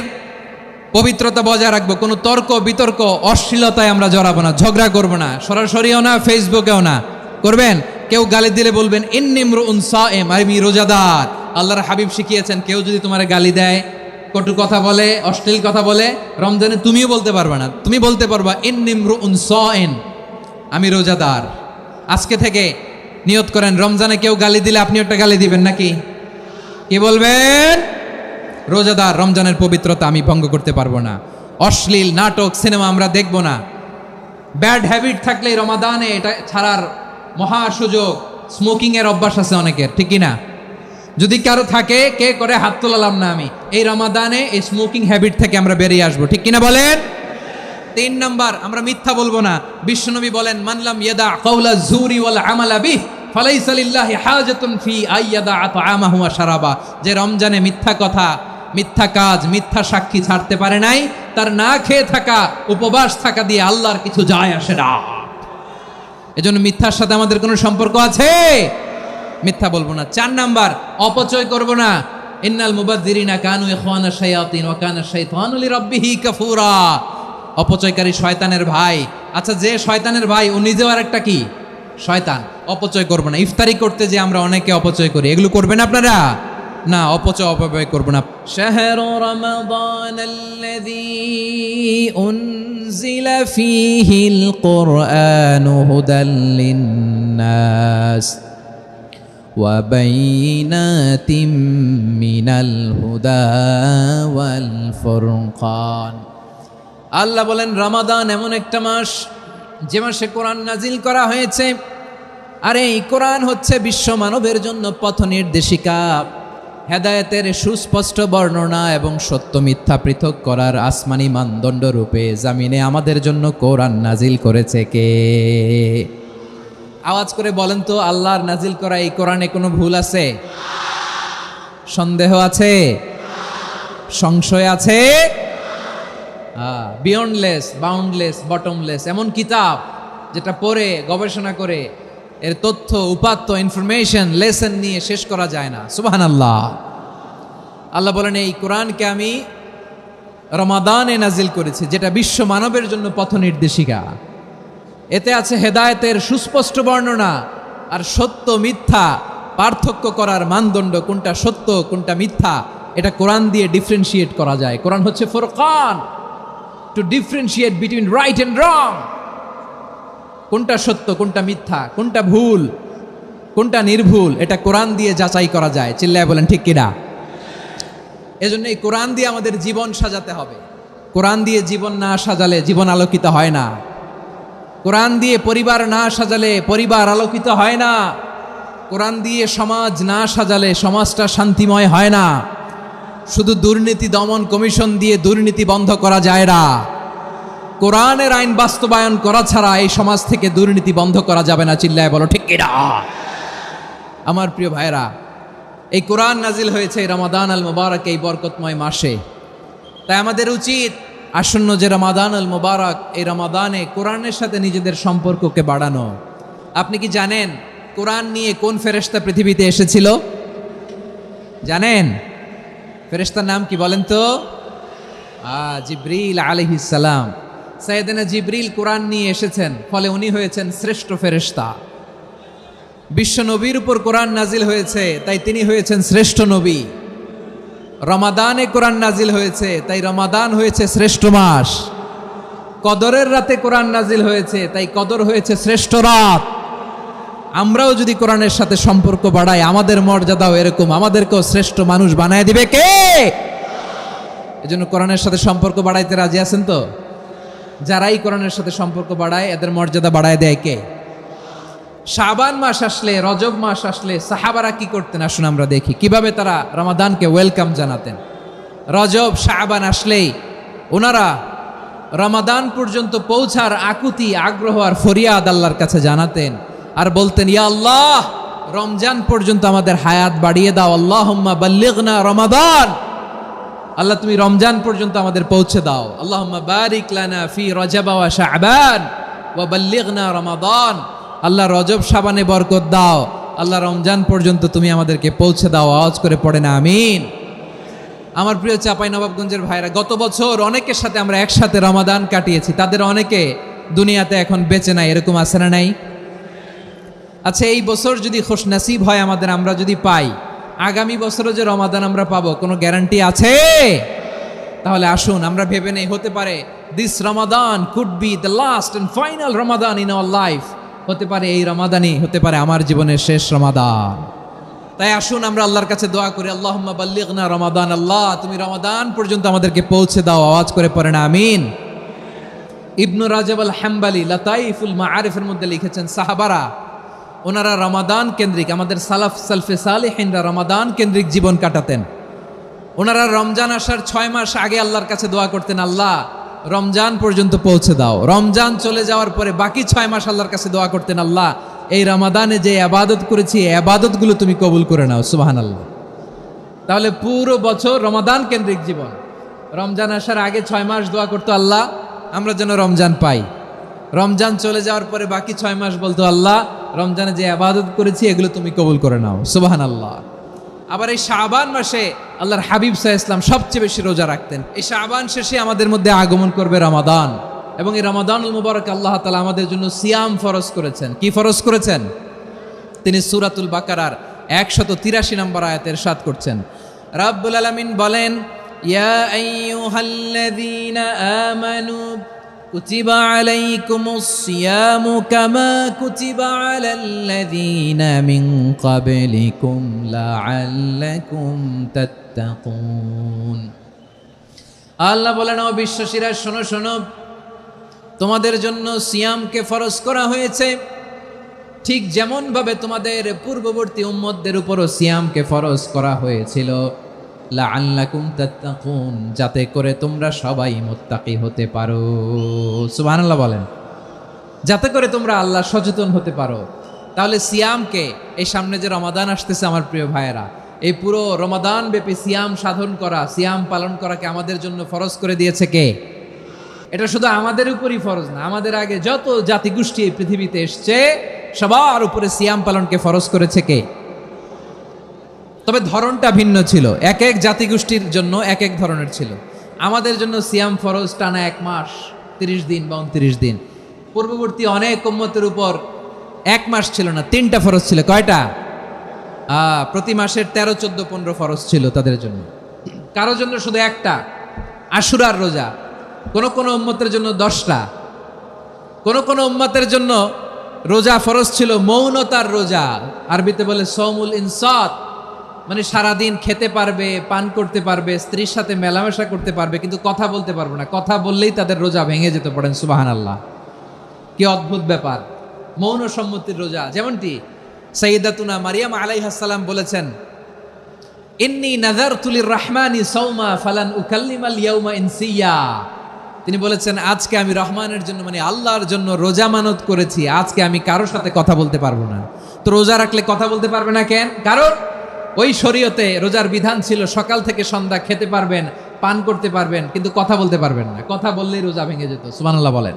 পবিত্রতা বজায় রাখবো। কোনো তর্ক বিতর্ক অশ্লীলতায় আমরা জড়াবো না, ঝগড়া করবো না, সরাসরিও না, ফেসবুকেও না। করবেন? কেউ গালি দিলে বলবেন ইন্নিমরুন সায়েম, আমি রোজাদার। আল্লাহর হাবিব শিখিয়েছেন, কেউ যদি তোমার গালি দেয়, কটু কথা বলে, অশ্লীল কথা বলে, রমজানে তুমিও বলতে পারবে না। তুমি বলতে পারবা ইন্নিমরুন সায়েম, আমি রোজাদার। আজকে থেকে নিয়ত করেন, রমজানে কেউ গালি দিলে আপনি একটা গালি দিবেন নাকি? কি বলবেন? রোজাদার, রমজানের পবিত্রতা আমি ভঙ্গ করতে পারবো না। অশ্লীল নাটক সিনেমা আমরা দেখব না। ব্যাড হ্যাবিট থাকলে রমাদানে এটা ছাড়ার মহা সুযোগ। স্মোকিং এর অভ্যাস আছে অনেকের, ঠিক কি না? যদি কারো থাকে, কে করে হাত তোলালাম না আমি। এই রমাদানে এই স্মোকিং হ্যাবিট থেকে আমরা বেরিয়ে আসবো, ঠিক কিনা বলেন? 3 নাম্বার, আমরা মিথ্যা বলবো না। বিশ্বনবী বলেন, মানলাম ইয়াদা কাওলা যুরি ওয়াল আমালা বিহ ফালাইসা লিল্লাহি হাজাতুন ফি আইয়াদা তাআমাহু ওয়া শারাবা। যে রমজানে মিথ্যা কথা, মিথ্যা কাজ, মিথ্যা সাক্ষী ছাড়তে পারে নাই, তার না খেয়ে থাকা, উপবাস থাকা দিয়ে আল্লাহর কিছু যায় আসে না। এজন্য মিথ্যার সাথে আমাদের কোনো সম্পর্ক আছে? মিথ্যা বলবো না। 4 নাম্বার, অপচয় করব না। ইন্নাল মুবাযযিরিনা কানু ইখওয়ানা শায়াতিন ওয়া কানা শাইতানু লিরাব্বিহি কাফুরা। অপচয়কারী শয়তানের ভাই। আচ্ছা, যে শয়তানের ভাই, ও নিজেও আর একটা কি? শয়তান। অপচয় করব না। ইফতারি করতে যে আমরা অনেকে অপচয় করি, এগুলো করবেন আপনারা না। অপচয় অপব্যয় করব না। শাহরু রমাদানাল্লাযী উনজিলা ফীহিল কুরআনু হুদাল লিন্নাস ওয়া বাইনাতিম মিনাল হুদা ওয়াল ফুরকান। আল্লাহ বলেন, রমাদান এমন একটা মাস যে মাসে কোরআন নাজিল করা হয়েছে। আর এই কোরআন হচ্ছে বিশ্ব মানবের জন্য পথ নির্দেশিকা, হেদায়েতের সুস্পষ্ট বর্ণনা এবং সত্য মিথ্যা পৃথক করার আসমানি মানদণ্ড রূপে জামিনে আমাদের জন্য কোরআন নাজিল করেছে কে? আওয়াজ করে বলেন তো, আল্লাহর নাজিল করা এই কোরআনে কোনো ভুল আছে? সন্দেহ আছে? সংশয় আছে? বিয়ন্ডলেস, বাউন্ডলেস, বটমলেস, এমন কিতাব যেটা পড়ে গবেষণা করে এর তথ্য উপাত্ত ইনফরমেশন লেসন নিয়ে শেষ করা যায় না। সুবহানাল্লাহ। আল্লাহ বলেন, এই কোরআনকে আমি রমাদানে নাজিল করেছি, যেটা বিশ্ব মানবের জন্য পথ নির্দেশিকা। এতে আছে হেদায়েতের সুস্পষ্ট বর্ণনা আর সত্য মিথ্যা পার্থক্য করার মানদণ্ড, কোনটা সত্য কোনটা মিথ্যা, এটা কোরআন দিয়ে ডিফারেন্সিয়েট করা যায়। কোরআন হচ্ছে ফুরকান, to differentiate between right and wrong. কোনটা সত্য কোনটা মিথ্যা, কোনটা ভুল কোনটা নির্ভুল, এটা কোরআন দিয়ে যাচাই করা যায়। চিল্লায় বলেন ঠিক কিনা? এজন্য এই কোরআন দিয়ে আমাদের জীবন সাজাতে হবে। কোরআন দিয়ে জীবন না সাজালে জীবন আলোকিত হয় না। কোরআন দিয়ে পরিবার না সাজালে পরিবার আলোকিত হয় না। কোরআন দিয়ে সমাজ না সাজালে সমাজটা শান্তিময় হয় না। শুধু দুর্নীতি দমন কমিশন দিয়ে দুর্নীতি বন্ধ করা যায় না। কোরআনের আইন বাস্তবায়ন করা ছাড়া এই সমাজ থেকে দুর্নীতি বন্ধ করা যাবে না। চিল্লায় বলো ঠিক কিনা? আমার প্রিয় ভাইরা, এই কোরআন নাজিল হয়েছে রমাদান আল মুবারক, এই বরকতময় মাসে। তাই আমাদের উচিত আসন্ন যে রমাদান আল মুবারক, এই রমাদানে কোরআনের সাথে নিজেদের সম্পর্ককে বাড়ানো। আপনি কি জানেন কোরআন নিয়ে কোন ফেরেশতা পৃথিবীতে এসেছিল? জানেন? ফেরেশতার নাম কি বলেন তো? জিবরিল আলাইহিস সালাম। সাইয়েদনা জিবরিল কোরআন নিয়ে এসেছেন, ফলে উনি হয়েছেন শ্রেষ্ঠ ফেরেশতা। বিশ্ব নবীর উপর কোরআন নাজিল হয়েছে, তাই তিনি হয়েছেন শ্রেষ্ঠ নবী। রমাদানে কোরআন নাজিল হয়েছে, তাই রমাদান হয়েছে শ্রেষ্ঠ মাস। কদরের রাতে কোরআন নাজিল হয়েছে, তাই কদর হয়েছে শ্রেষ্ঠ রাত। আমরাও যদি কোরআনের সাথে সম্পর্ক বাড়াই, আমাদের মর্যাদাও এরকম, আমাদেরকেও শ্রেষ্ঠ মানুষ বানায় দিবে কে? এজন্য কোরআনের সাথে সম্পর্ক বাড়াইতে রাজি আছেন তো? যারাই কোরআনের সাথে সম্পর্ক বাড়ায় এদের মর্যাদা বাড়ায় দেয় কে? শাবান মাস আসলে, রজব মাস আসলে সাহাবারা কি করতেন আসুন আমরা দেখি কিভাবে তারা রমাদানকে ওয়েলকাম জানাতেন। রজব শাবান আসলেই ওনারা রমাদান পর্যন্ত পৌঁছার আকুতি, আগ্রহ আর ফরিয়াদ আল্লাহর কাছে জানাতেন আর বলতেন, ইয়া আল্লাহ, রমজান পর্যন্ত আমাদের হায়াত বাড়িয়ে দাও, আল্লাহুম্মা বাল্লিগনা রমাদান, আল্লাহ তুমি রমজান পর্যন্ত আমাদের পৌঁছে দাও, আল্লাহুম্মা বারিক লানা ফি রজব ওয়া শাবান ওয়া বাল্লিগনা রমাদান, আল্লাহ রজব শাবানে বরকত দাও, আল্লাহ রমজান পর্যন্ত তুমি আমাদেরকে পৌঁছে দাও। আওয়াজ করে পড়ে না আমিন। আমার প্রিয় চাঁপাইনবাবগঞ্জের ভাইরা, গত বছর অনেকের সাথে আমরা একসাথে রমাদান কাটিয়েছি, তাদের অনেকে দুনিয়াতে এখন বেঁচে নাই, এরকম আছে না নাই? আচ্ছা, এই বছর যদি খুশনসিব হয় আমাদের, আমরা যদি পাই, আগামী বছরও যে রমাদান আমরা পাবো কোনো গ্যারান্টি আছে? তাহলে আসুন আমরা ভেবে নেই, হতে পারে this Ramadan could be the last and final Ramadan in our life, হতে পারে এই রমাদানই হতে পারে আমার জীবনের শেষ রমাদান। তাই আসুন আমরা আল্লাহর কাছে দোয়া করি, আল্লাহুম্মা বাল্লিগনা রমাদান, আল্লাহ তুমি রমাদান পর্যন্ত আমাদেরকে পৌঁছে দাও। আওয়াজ করে পড়েন আমিন। ইবনু রাজব আল হাম্বালি লাতাইফুল মাআরিফের মধ্যে লিখেছেন, সাহাবারা ওনারা রমাদান কেন্দ্রিক, আমাদের সালফে সালেহিনরা রমাদান কেন্দ্রিক জীবন কাটাতেন। ওনারা রমজান আসার 6 মাস আগে আল্লাহর কাছে দোয়া করতেন, আল্লাহ রমজান পর্যন্ত পৌঁছে দাও। রমজান চলে যাওয়ার পরে বাকি 6 মাস আল্লাহর কাছে দোয়া করতেন, আল্লাহ এই রমাদানে যে ইবাদত করেছি এই ইবাদতগুলো তুমি কবুল করে নাও, সুবহানাল্লাহ। তাহলে পুরো বছর রমাদান কেন্দ্রিক জীবন। রমজান আসার আগে 6 মাস দোয়া করতো, আল্লাহ আমরা যেন রমজান পাই। রমজান চলে যাওয়ার পরে বাকি 6 মাস বলতো, আল্লাহ রমজানে যে ইবাদত করেছি এগুলো তুমি কবুল করে নাও, সুবহানাল্লাহ। আবার এই শাবান মাসে আল্লাহর হাবিব সাল্লাল্লাহু আলাইহি ওয়াসাল্লাম সবচেয়ে বেশি রোজা রাখতেন। এই শাবান শেষে আমাদের মধ্যে আগমন করবে রমাদান, এবং এই রমাদানুল মুবারক আল্লাহ তাআলা আমাদের জন্য সিয়াম ফরজ করেছেন। কি ফরজ করেছেন? তিনি সূরাতুল বাকারার 183 নম্বর আয়াতে ইরশাদ করছেন, রাব্বুল আলামিন বলেন, ইয়া আইয়ুহাল্লাযীনা আমানু কুতিবা আলাইকুমুস সিয়ামু কামা কুতিবা আলাল্লাযীনা মিন ক্বাবলিকুম লাআল্লাকুম তাত্তাকুন। আল্লাহ বলেন, ও বিশ্বাসীরা শোনো শোনো, তোমাদের জন্য সিয়ামকে ফরজ করা হয়েছে, ঠিক যেমন ভাবে তোমাদের পূর্ববর্তী উম্মতদের উপরও সিয়ামকে ফরজ করা হয়েছিল, লাআল্লাকুম তাত্তাকুন, যাতে করে তোমরা সবাই মুত্তাকি হতে পারো। সুবহানাল্লাহ বলেন, যাতে করে তোমরা আল্লাহ সচেতন হতে পারো। তাহলে সিয়ামকে, এই সামনে যে রমাদান আসতেছে আমার প্রিয় ভাইয়েরা, এই পুরো রমাদান ব্যাপী সিয়াম সাধন করা, সিয়াম পালন করাকে আমাদের জন্য ফরজ করে দিয়েছে কে? এটা শুধু আমাদের উপরই ফরজ না, আমাদের আগে যত জাতিগোষ্ঠী এই পৃথিবীতে এসছে সবার উপরে সিয়াম পালনকে ফরজ করেছে কে? তবে ধরনটা ভিন্ন ছিল, এক এক জাতিগোষ্ঠীর জন্য এক এক ধরনের ছিল। আমাদের জন্য সিয়াম ফরজ টানা 1 মাস 30 দিন বা 29 দিন। পূর্ববর্তী অনেক উম্মতের উপর 1 মাস ছিল না, 3টা ফরজ ছিল। কয়টা? প্রতি মাসের 13, 14, 15 ফরজ ছিল তাদের জন্য। কারোর জন্য শুধু একটা, আশুরার রোজা। কোন কোন উম্মতের জন্য 10টা। কোন কোন উম্মতের জন্য রোজা ফরজ ছিল মৌনতার রোজা, আরবিতে বলে সৌমুল ইনসাত, মানে সারাদিন খেতে পারবে, পান করতে পারবে, স্ত্রীর সাথে মেলামেশা করতে পারবে, কিন্তু কথা বলতে পারবে না। কথা বললেই তাদের রোজা ভেঙে যেতে, পড়েন সুবহানাল্লাহ। কি অদ্ভুত ব্যাপার, মৌন সম্মতির রোজা। যেমনটি সাইয়্যিদাতুনা মারিয়াম আলাইহিস সালাম বলেছেন, ইন্নী নাযারতু লির-রাহমানি সাওমা ফালান উকাল্লিমাল ইয়াওমা ইনসিয়া। তিনি বলেছেন, আজকে আমি রহমানের জন্য, মানে আল্লাহর জন্য রোজা মানত করেছি, আজকে আমি কারোর সাথে কথা বলতে পারবো না। তো রোজা রাখলে কথা বলতে পারবে না কেন? কারণ ওই শরীয়তে রোজার বিধান ছিল সকাল থেকে সন্ধ্যা খেতে পারবেন, পান করতে পারবেন, কিন্তু কথা বলতে পারবেন না। কথা বললেই রোজা ভেঙে যেত। সুবহানাল্লাহ বলেন।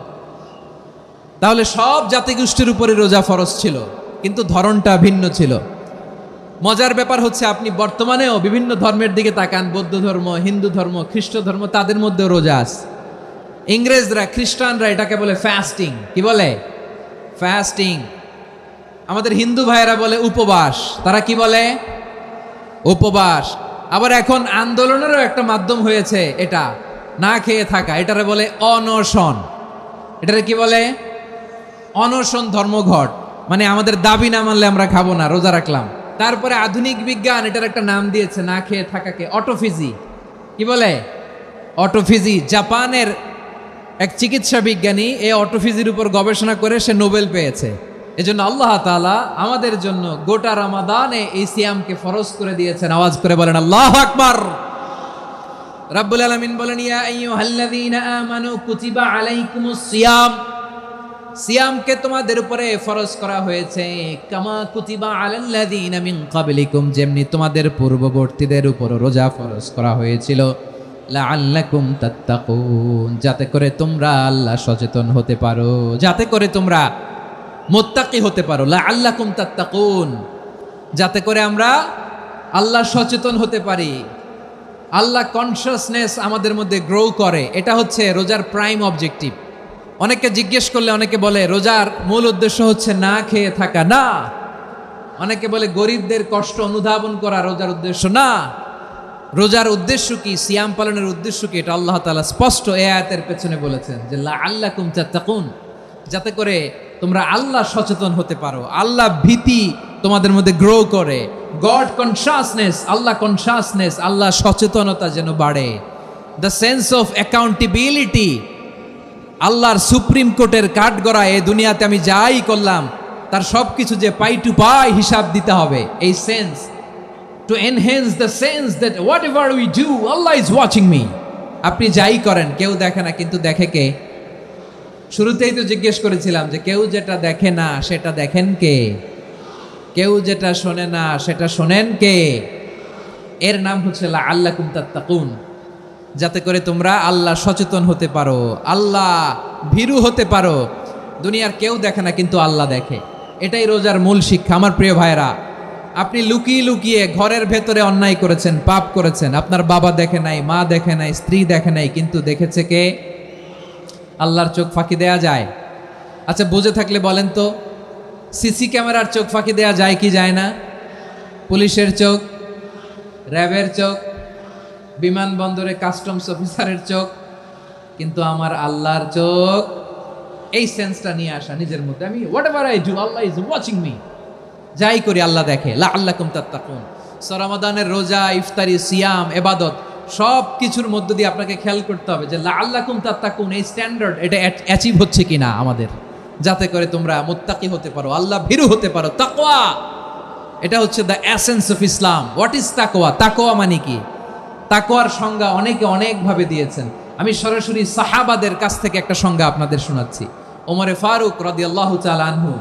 তাহলে সব জাতিগোষ্ঠীর উপরে রোজা ফরজ ছিল, কিন্তু ধরনটা ভিন্ন ছিল। মজার ব্যাপার হচ্ছে, আপনি বর্তমানেও বিভিন্ন ধর্মের দিকে তাকান, বৌদ্ধ ধর্ম, হিন্দু ধর্ম, খ্রিস্ট ধর্ম, তাদের মধ্যেও রোজা আছে। ইংরেজরা, খ্রিস্টানরা এটাকে বলে ফাস্টিং। কি বলে? ফাস্টিং। আমাদের হিন্দু ভাইয়েরা বলে উপবাস। তারা কি বলে? উপবাস। আবার এখন আন্দোলনেরও একটা মাধ্যম হয়েছে এটা, না খেয়ে থাকা, এটারে বলে অনশন। এটারে কি বলে? অনশন ধর্মঘট। মানে আমাদের দাবি না মানলে আমরা খাবো না, রোজা রাখলাম। তারপরে আধুনিক বিজ্ঞান এটার একটা নাম দিয়েছে না খেয়ে থাকাকে, অটোফিজি। কি বলে? অটোফিজি। জাপানের এক চিকিৎসা বিজ্ঞানী এই অটোফিজির উপর গবেষণা করে সে নোবেল পেয়েছে। এজন্য আল্লাহ তাআলা আমাদের জন্য গোটা রমাদানে এই সিয়ামকে ফরজ করে দিয়েছেন। আওয়াজ করে বলেন আল্লাহু আকবার। রাব্বুল আলামিন বলেন, ইয়া আইয়ুহাল্লাযীনা আমানু কুতিবা আলাইকুমুস সিয়াম, সিয়ামকে তোমাদের উপরে ফরজ করা হয়েছে কামা কুতিবা আলাল্লাযীনা মিন ক্বাবলিকুম, যেমনি তোমাদের পূর্ববর্তীদের উপর রোজা ফরজ করা হয়েছিল, লাআল্লাকুম তাত্তাকুন, যাতে করে তোমরা আল্লাহ সচেতন হতে পারো, যাতে করে তোমরা মুত্তাকি হতে পারো। লাআল্লাকুম তাত্তাকুন, যাতে করে আমরা আল্লাহ সচেতন হতে পারি, আল্লাহ কনসিয়াসনেস আমাদের মধ্যে গ্রো করে। এটা হচ্ছে রোজার প্রাইম অবজেক্টিভ। অনেকে জিজ্ঞেস করলে অনেকে বলে রোজার মূল উদ্দেশ্য হচ্ছে না খেয়ে থাকা। না। অনেকে বলে গরিবদের কষ্ট অনুধাবন করা রোজার উদ্দেশ্য। না। রোজার উদ্দেশ্য কি, সিয়াম পালনের উদ্দেশ্য কি, এটা আল্লাহ তাআলা স্পষ্ট এই আয়াতের পেছনে বলেছেন যে লাআল্লাকুম তাত্তাকুন, যাতে করে তোমরা আল্লাহ সচেতন হতে পারো, আল্লাহ ভীতি তোমাদের মধ্যে গ্রো করে, গড কনসিয়াসনেস, আল্লাহ কনসিয়াসনেস, আল্লাহ সচেতনতা যেন বাড়ে, দ্য সেন্স অফ অ্যাকাউন্টেবিলিটি, আল্লাহর সুপ্রিম কোর্টের কাঠগড়া এই দুনিয়াতে আমি যাই করলাম তার সব কিছু যে পাই টু পাই হিসাব দিতে হবে, এই sense, to enhance the sense that what ever we do Allah is watching me. আপনি যাই করেন কেউ দেখে না, কিন্তু দেখে কে? শুরুতেই তো জিজ্ঞেস করেছিলাম যে কেউ যেটা দেখে না সেটা দেখেন কে? কেউ যেটা শোনে না সেটা শোনেন কে? এর নাম হচ্ছে লাআল্লাকুম তাত্তাকুন, যাতে করে তোমরা আল্লাহ সচেতন হতে পারো, আল্লাহ ভীরু হতে পারো। দুনিয়ার কেউ দেখে না, কিন্তু আল্লাহ দেখে। এটাই রোজার মূল শিক্ষা। আমার প্রিয় ভাইরা, আপনি লুকিয়ে লুকিয়ে ঘরের ভেতরে অন্যায় করেছেন, পাপ করেছেন, আপনার বাবা দেখে নাই, মা দেখে নাই, স্ত্রী দেখে নাই, কিন্তু দেখেছে কে? আল্লাহর চোখ ফাঁকি দেয়া যায়? আচ্ছা, বুঝে থাকলে বলেন তো, সিসি ক্যামেরার চোখ ফাঁকি দেয়া যায় কি যায় না? পুলিশের চোখ, র্যাবের চোখ, বিমানবন্দরে কাস্টমস অফিসারের চোখ, কিন্তু আমার আল্লাহর চোখ। এই সেন্সটা নিয়ে আসা নিজের মধ্যে, আমি what ever I do Allah is watching me, যাই করি আল্লাহ দেখে। লাআল্লাকুম তাত্তাকুন। রমাদানের রোজা, ইফতারি, সিয়াম, ইবাদত সব কিছুর মধ্য দিয়ে আপনাকে খেয়াল করতে হবে যে লাআল্লাকুম তাত্তাকুন এই স্ট্যান্ডার্ড এটা অ্যাচিভ হচ্ছে কিনা আমাদের, যাতে করে তোমরা মুত্তাকি হতে পারো, আল্লাহ ভীরু হতে পারো। তাকওয়া, এটা হচ্ছে the essence of Islam. What is তাকওয়া? তাকওয়া মানে কি? তাকওয়ার সংজ্ঞা অনেকে অনেকভাবে দিয়েছেন। আমি সরাসরি সাহাবাদের কাছ থেকে একটা সংজ্ঞা আপনাদের শোনাচ্ছি। ওমরে ফারুক রাদিয়াল্লাহু তাআলা আনহু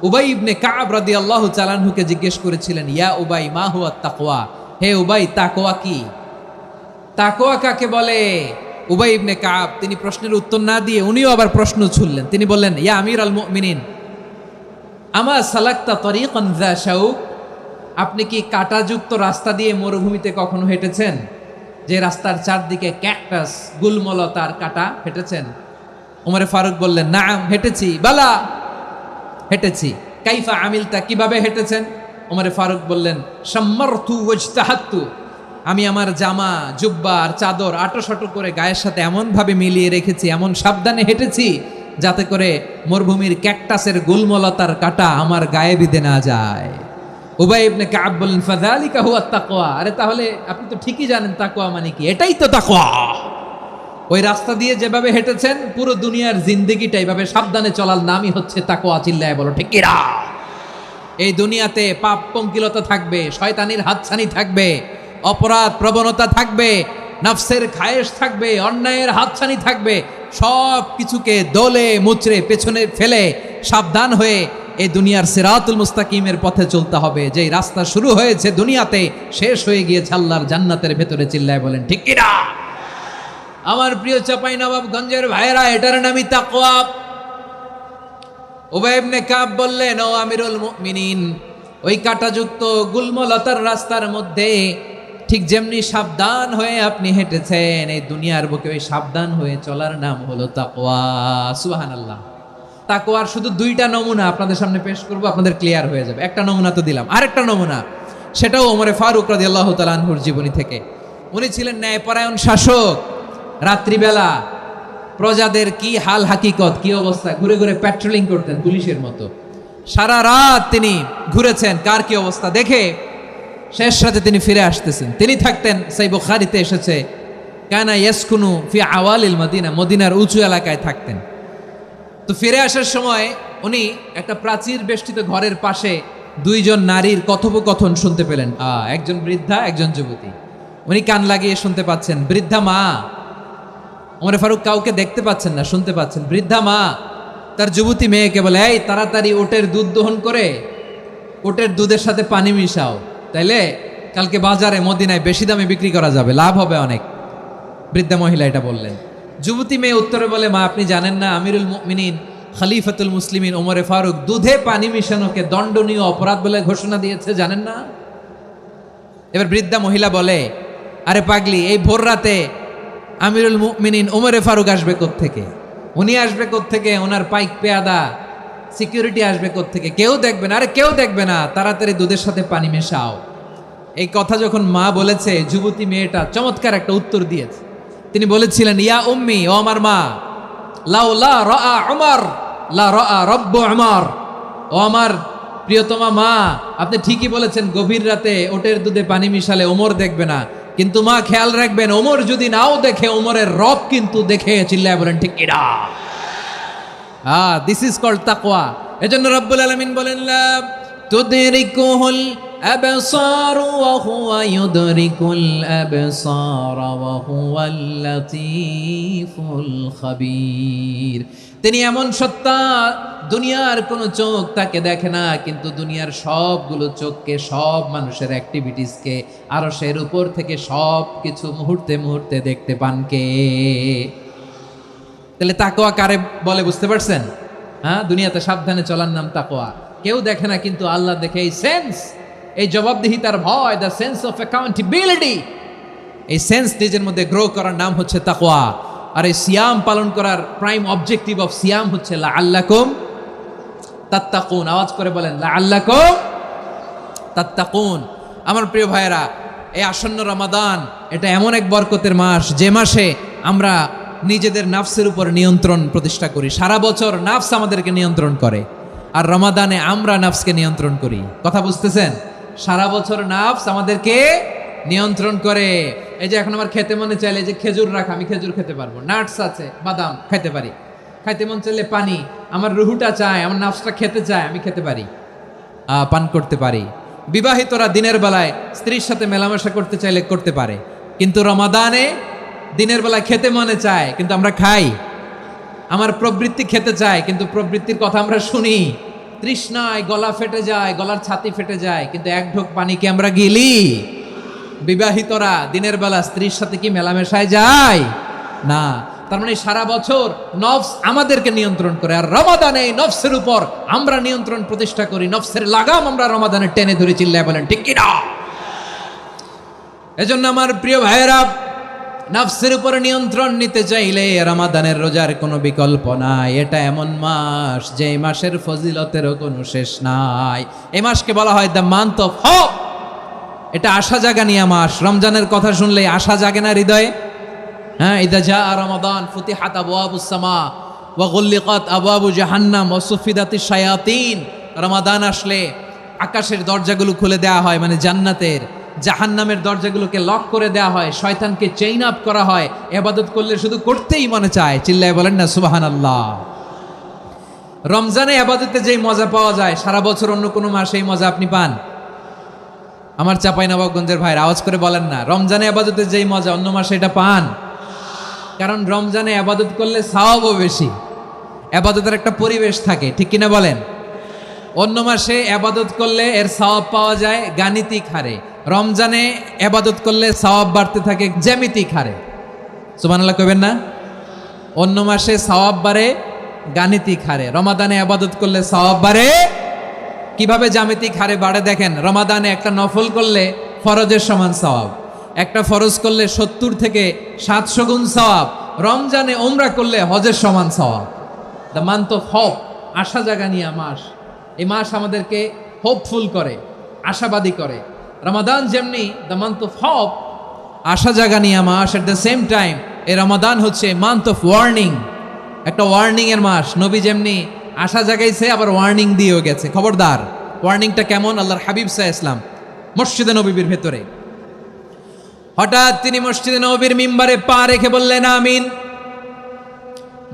উবাই ইবনে কাব রাদিয়াল্লাহু তাআলা আনহুকে জিজ্ঞেস করেছিলেন, ইয়া উবাই মা হুয়া তাকওয়া, হে উবাই তাকওয়া কি? তাকওয়া কাকে বলে? উবাই ইবনে কাব তিনি প্রশ্নের উত্তর না দিয়ে উনিও আবার প্রশ্ন ছুড়লেন। তিনি বললেন, ইয়া আমিরাল মুমিনিন, আমা সালাকতা তরিকান যা শাউক, আপনি কি কাঁটাযুক্ত রাস্তা দিয়ে মরুভূমিতে কখনো হেঁটেছেন? যে রাস্তার চারদিকে ক্যাকটাস, গুলমলতার কাঁটা, হেঁটেছেন? ওমরে ফারুক বললেন, নাম, হেঁটেছি। বালা, হেঁটেছি। কাইফা আমিলতা, কিভাবে হেঁটেছেন? ওমরে ফারুক বললেন, শাম্মারতু ওয়াজতাহাতু, আমি আমার জামা, জুব্বা আর চাদর আটোসাটো করে গায়ের সাথে এমনভাবে মিলিয়ে রেখেছি, এমন সাবধানে হেঁটেছি যাতে করে মরুভূমির ক্যাকটাসের গুলমলতার কাঁটা আমার গায়ে বিঁধে না যায়। উবাই ইবনে কাব বললেন, ফাযালিকা হুয়া তাকওয়া। আরে তাহলে আপনি তো ঠিকই জানেন তাকওয়া মানে কি, এটাই তো তাকওয়া। ওই রাস্তা দিয়ে যেভাবে হেঁটেছেন পুরো দুনিয়ার জিন্দেগিটা এইভাবে সাবধানে চলার নামই হচ্ছে তাকওয়া। চিল্লায় বলো ঠিক কিনা? এই দুনিয়াতে পাপ পঙ্কিলতা থাকবে, শয়তানির হাতছানি থাকবে, অপরাধ প্রবণতা থাকবে, নফসের খায়েশ থাকবে, অন্যায়ের হাতছানি থাকবে। সব কিছুকে দলে মুচড়ে পেছনে ফেলে সাবধান হয়ে এই দুনিয়ার সিরাতুল মুস্তাকিমের পথে চলতে হবে। যেই রাস্তা শুরু হয়েছে দুনিয়াতে, শেষ হয়ে গিয়েছে আল্লাহর জান্নাতের ভেতরে। চিল্লায় বলেন ঠিক কিনা? আমার প্রিয় চাঁপাইনবাবগঞ্জের ভাইরা, এটার নামই তাকওয়া। উবাই ইবনে কাব বললেন, ও আমিরুল মুমিনিন, ওই কাঁটাযুক্ত গুলমলতার রাস্তার মধ্যে ঠিক যেমনি সাবধান হয়ে আপনি হেঁটেছেন, এই দুনিয়ার বুকে ওই সাবধান হয়ে চলার নাম হলো তাকওয়া। সুবহানাল্লাহ। তাকওয়ার শুধু দুইটা নমুনা আপনাদের সামনে পেশ করব, আপনাদের ক্লিয়ার হয়ে যাবে। একটা নমুনা তো দিলাম, আরেকটা নমুনা, সেটাও ওমরে ফারুক রাদিয়াল্লাহু তাআলা আনহুর জীবনী থেকে। উনি ছিলেন ন্যায়পরায়ণ শাসক। রাত্রিবেলা প্রজাদের কি হাল হাকিকত, কি অবস্থা, ঘুরে ঘুরে প্যাট্রোলিং করতেন পুলিশের মতো। সারা রাত তিনি ঘুরেছেন কার কি অবস্থা দেখে, শেষ রাতে তিনি ফিরে আসতেছেন। তিনি থাকতেন, সেই বুখারীতে এসেছে, কানা ইয়াসকুনু ফি আওয়ালিল মদিনা, মদিনার উঁচু এলাকায় থাকতেন। তো ফিরে আসার সময় উনি একটা প্রাচীর বেষ্টিত ঘরের পাশে দুইজন নারীর কথোপকথন শুনতে পেলেন। একজন বৃদ্ধা, একজন যুবতী। উনি কান লাগিয়ে শুনতে পাচ্ছেন। বৃদ্ধা মা, ওমর ফারুক কাউকে দেখতে পাচ্ছেন না, শুনতে পাচ্ছেন। বৃদ্ধা মা তার যুবতী মেয়েকে বলে, এই তাড়াতাড়ি ওটের দুধ দহন করে ওটের দুধের সাথে পানি মিশাও, তাইলে কালকে বাজারে মদিনায় বেশি দামে বিক্রি করা যাবে, লাভ হবে অনেক। বৃদ্ধা মহিলা এটা বললেন। যুবতী মেয়ে উত্তরে বলে, মা আপনি জানেন না আমিরুল মুমিনিন খলিফাতুল মুসলিমিন ওমরে ফারুক দুধে পানি মিশানোকে দণ্ডনীয় অপরাধ বলে ঘোষণা দিয়েছে, জানেন না? এবার বৃদ্ধা মহিলা বলে, আরে পাগলি, এই ভোর রাতে আমিরুল মুমিনিন ওমরে ফারুক আসবে কোত্থেকে? উনি আসবে কোত্থেকে? ওনার পাইক পেয়াদা সিকিউরিটি আসবে কোত্থেকে? কেউ দেখবে না। আরে কেউ দেখবে না, তাড়াতাড়ি দুধের সাথে পানি মেশাও। এই কথা যখন মা বলেছে, যুবতী মেয়েটা চমৎকার একটা উত্তর দিয়েছে। তিনি বলেছিলেন, ইয়া উম্মি, ও আমার মা, লাউ লা রাআ উমর লা রাআ রব্বু উমর। ও আমার প্রিয়তমা মা, আপনি ঠিকই বলেছেন, গভীর রাতে ওটের দুধে পানি মিশালে ওমর দেখবে না, কিন্তু মা খেয়াল রাখবেন, ওমর যদি নাও দেখে, ওমরের রব কিন্তু দেখে। চিল্লায় বলেন ঠিক কিনা? দিস ইজ কল্ড তাকওয়া। এজন্য রব্বুল আলামিন বলেন, লা তুদরিকুহুল আবসার ওয়া হুয়া ইউদরিকুল আবসার ওয়া হুয়াল লাতীফুল খাবীর। তিনি এমন সত্তা, দুনিয়ার কোনো চোখ তাকে দেখে না, কিন্তু দুনিয়ার সবগুলো চোখকে, সব মানুষের অ্যাক্টিভিটিসকে, আরশের উপর থেকে সব কিছু মুহূর্তে মুহূর্তে দেখতে পান কে? তাহলে তাকওয়া কারে বলে বুঝতে পারছেন? দুনিয়াতে সাবধানে চলার নাম তাকওয়া। কেউ দেখে না, কিন্তু আল্লাহ দেখে। এই সেন্স, এই জবাবদিহিতার ভয়, দ্য সেন্স অফ অ্যাকাউন্টেবিলিটি, এই সেন্স নিজের মধ্যে গ্রো করার নাম হচ্ছে তাকওয়া। আর এই সিয়াম পালন করার প্রাইম অবজেক্টিভ অফ সিয়াম হচ্ছে লাআল্লাকুম তাত্তাকুন। আওয়াজ করে বলেন, লাআল্লাকুম তাত্তাকুন। আমার প্রিয় ভাইয়েরা, এই আসন্ন রমাদান এটা এমন এক বরকতের মাস, যে মাসে আমরা নিজেদের নাফসের উপর নিয়ন্ত্রণ প্রতিষ্ঠা করি। সারা বছর নাফস আমাদেরকে নিয়ন্ত্রণ করে, আর রমাদানে আমরা নাফসকে নিয়ন্ত্রণ করি। কথা বুঝতেছেন? সারা বছর নাফস আমাদেরকে নিয়ন্ত্রণ করে। এই যে এখন আমার খেতে মনে চাইলে যে খেজুর রাখা, আমি খেজুর খেতে পারবো, নাটস আছে, বাদাম খেতে পারি। খাইতে মন চাইলে পানি, আমার রুহুটা চায়, আমার নাফসটা খেতে চায়, আমি খেতে পারি, পান করতে পারি। বিবাহিতরা দিনের বেলায় স্ত্রীর সাথে মেলামেশা করতে চাইলে করতে পারে, কিন্তু রমাদানে দিনের বেলায় খেতে মনে চায়, কিন্তু আমরা খাই। আমার প্রবৃত্তি খেতে চায়, কিন্তু প্রবৃত্তির কথা আমরা শুনি। তৃষ্ণায় গলা ফেটে যায়, গলার ছাতি ফেটে যায়, কিন্তু এক ঢোক পানি কি আমরা গিলি? বিবাহিতরা দিনের বেলা স্ত্রীর সাথে কি মেলামেশায় যায়? না। তার মানে সারা বছর নফস আমাদেরকে নিয়ন্ত্রণ করে, আর রমাদানে এই নফসের উপর আমরা নিয়ন্ত্রণ প্রতিষ্ঠা করি। নফসের লাগাম আমরা রমাদানে টেনে ধরে, চিল্লায় বলেন ঠিক কিনা? এজন্য আমার প্রিয় ভাইয়েরা, নফসের উপরে নিয়ন্ত্রণ নিতে চাইলে রমাদানের রোজার কোনো বিকল্প নাই। এটা এমন মাস, যে মাসের ফজিলতেরও কোনো শেষ নাই। এই মাসকে বলা হয় দ্য মান্থ অফ হোপ। এটা আশা জাগানিয়া মাস। রমজানের কথা শুনলে আশা জাগে না হৃদয়ে? ইদা জা রমাদান ফুতিহাত আবওয়াবুস সামা ওয়া গুল্লিকাত আবওয়াবু জাহান্নাম ওয়া সুফিদাতিশ শায়াতিন। রমাদান আসলে আকাশের দরজাগুলো খুলে দেওয়া হয়, মানে জান্নাতের। জাহান্নামের দরজাগুলোকে লক করে দেওয়া হয়, শয়তানকে চেইন আপ করা হয়। ইবাদত করলে শুধু করতেই মনে চায়। চিল্লায় বলেন না সুবহানাল্লাহ। রমজানে ইবাদতে যেই মজা পাওয়া যায়, সারা বছর অন্য কোনো মাসে এই মজা আপনি পান? আমার চাঁপাইনবাবগঞ্জের ভাইরা আওয়াজ করে বলেন না, রমজানে ইবাদতে যেই মজা অন্য মাসে এটা পান? কারণ রমজানে ইবাদত করলে সওয়াবও বেশি, ইবাদতের একটা পরিবেশ থাকে, ঠিক কিনা বলেন? অন্য মাসে ইবাদত করলে এর সওয়াব পাওয়া যায় গাণিতিক হারে, রমজানে ইবাদত করলে সওয়াব বাড়তে থাকে জ্যামিতিক হারে। সুবহানাল্লাহ কইবেন না? অন্য মাসে সওয়াব বাড়ে গাণিতিক হারে, রমাদানে ইবাদত করলে সওয়াব বাড়ে কিভাবে? জ্যামিতিক হারে বাড়ে। দেখেন, রমাদানে একটা নফল করলে ফরজের সমান সওয়াব, একটা ফরজ করলে 70 থেকে 700 গুণ সওয়াব, রমজানে উমরা করলে হজের সমান সওয়াব। দ্য মান্থ অফ হোপ, আশা জাগানিয়া মাস। এই মাস আমাদেরকে হোপফুল করে, আশাবাদী করে। রমাদান যেমনি দ্য মান্থ অফ হোপ, আশা জাগানিয়া মাস, এট দ্য সেম টাইম এই রমাদান হচ্ছে মান্থ অফ ওয়ার্নিং, একটা ওয়ার্নিং এর মাস। নবী যেমনি আশা জাগাইছে, আবার ওয়ার্নিং দিয়েও গেছে, খবরদার। ওয়ার্নিংটা কেমন? আল্লাহর হাবিব সাল্লাল্লাহু আলাইহি ওয়াসাল্লাম মসজিদে নববীর ভেতরে হঠাৎ তিনি মসজিদে নববীর মিম্বারে পা রেখে বললেন আমিন।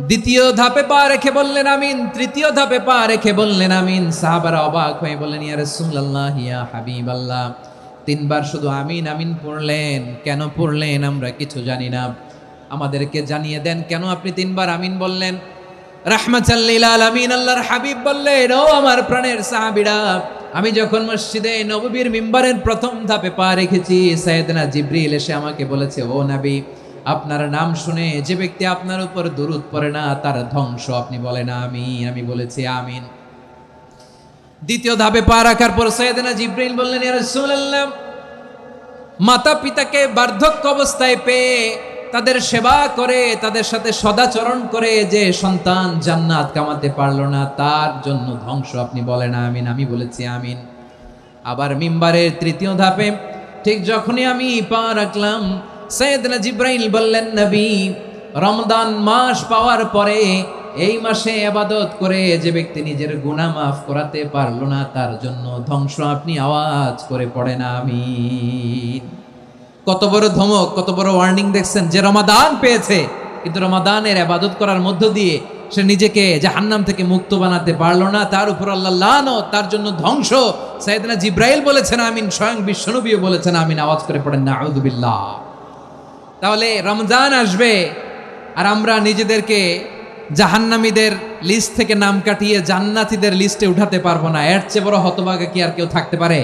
দ্বিতীয় ধাপে পা রেখে বললেন আমিন, তৃতীয় ধাপে পা রেখে বললেন আমিন। সাহাবারা অবাক হয়ে বললেন, ইয়া রাসূলুল্লাহ, ইয়া হাবিবাল্লাহ, তিনবার শুধু আমিন আমিন পড়লেন, কেন পড়লেন আমরা কিছু জানি না, আমাদেরকে জানিয়ে দেন কেন আপনি তিনবার আমিন বললেন। রাহমাতাল লিল আলামিন আল্লাহর হাবিব বললেন, ও আমার প্রাণের সাহাবীরা, আমি যখন মসজিদে নববীর মিম্বারের প্রথম ধাপে পা রেখেছি, সাইয়েদনা জিবরিল এসে আমাকে বলেছে, ও নবী, আপনার নাম শুনে যে ব্যক্তি আপনার উপর দুরূদ পড়ে না তার ধ্বংস। আপনি বলেন আমিন। আমি বলেছি আমিন। দ্বিতীয় ধাপে পা রাখার পর সাইয়েদনা জিবরিল বললেন, ইয়া রাসূলুল্লাহ, মাতা পিতাকে বার্ধক্য অবস্থায় পেয়ে তাদের সেবা করে, তাদের সাথে সদাচরণ করে যে সন্তান জান্নাত কামাতে পারলো না, তার জন্য ধ্বংস। আপনি বলেন আমিন। আমি বলেছি আমিন। আবার মিম্বারের তৃতীয় ধাপে ঠিক যখনই আমি পা রাখলাম, সাইয়েদনা জিবরাইল বললেন, নবী, রমজান মাস পাওয়ার পরে এই মাসে ইবাদত করে যে ব্যক্তি নিজের গুনাহ মাফ করাতে পারলো না, তার জন্য ধ্বংস। আপনি আওয়াজ করে পড়েন আমিন। কত বড় ধমক, কত বড় ওয়ার্নিং দেখছেন, যে রমাদান পেয়েছে কিন্তু রমাদানের ইবাদত করার মধ্য দিয়ে সে নিজেকে জাহান্নাম থেকে মুক্ত বানাতে পারলো না, তার উপর আল্লাহ লানত, তার জন্য ধ্বংস। সাইয়েদনা জিবরাইল বলেছেন আমিন, স্বয়ং বিশ্বনবীও বলেছেন আমিন। আওয়াজ করে পড়েন নাউযুবিল্লাহ। তাহলে রমজান আসবে আর আমরা নিজেদেরকে জাহান্নামীদের লিস্ট থেকে নাম কাটিয়ে জান্নাতীদের লিস্টে উঠাতে পারবো না, এর চেয়ে বড় হতভাগা কি আর কেউ থাকতে পারে?